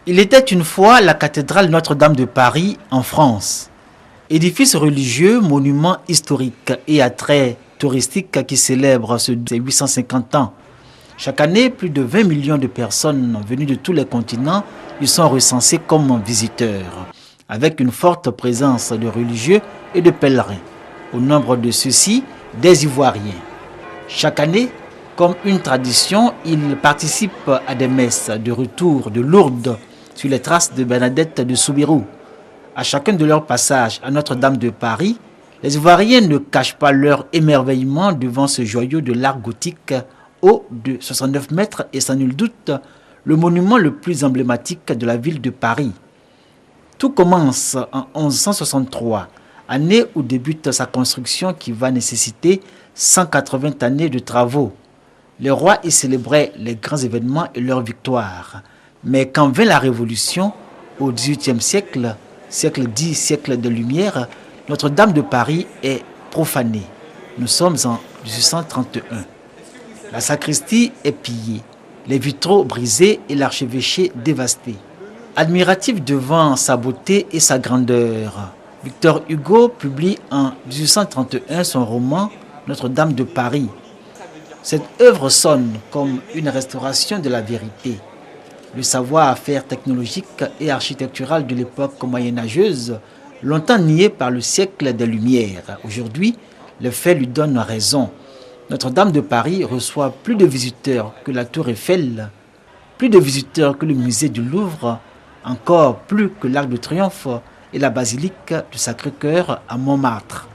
Il était une fois la cathédrale Notre-Dame de Paris en France. Édifice religieux, monument historique et attrait touristique qui célèbre ses 850 ans. Chaque année, plus de 20 millions de personnes venues de tous les continents y sont recensées comme visiteurs, avec une forte présence de religieux et de pèlerins. Au nombre de ceux-ci, des Ivoiriens. Chaque année, comme une tradition, ils participent à des messes de retour de Lourdes sur les traces de Bernadette de Soubirous. À chacun de leurs passages à Notre-Dame de Paris, les Ivoiriens ne cachent pas leur émerveillement devant ce joyau de l'art gothique haut de 69 mètres et sans nul doute le monument le plus emblématique de la ville de Paris. Tout commence en 1163, année où débute sa construction qui va nécessiter 180 années de travaux. Les rois y célébraient les grands événements et leurs victoires. Mais quand vint la Révolution, au XVIIIe siècle, siècle dit siècle de lumière, Notre-Dame de Paris est profanée. Nous sommes en 1831. La sacristie est pillée, les vitraux brisés et l'archevêché dévasté. Admiratif devant sa beauté et sa grandeur, Victor Hugo publie en 1831 son roman Notre-Dame de Paris. Cette œuvre sonne comme une restauration de la vérité. Le savoir-faire technologique et architectural de l'époque moyenâgeuse, longtemps nié par le siècle des Lumières. Aujourd'hui, les faits lui donnent raison. Notre-Dame de Paris reçoit plus de visiteurs que la Tour Eiffel, plus de visiteurs que le musée du Louvre, encore plus que l'Arc de Triomphe et la basilique du Sacré-Cœur à Montmartre.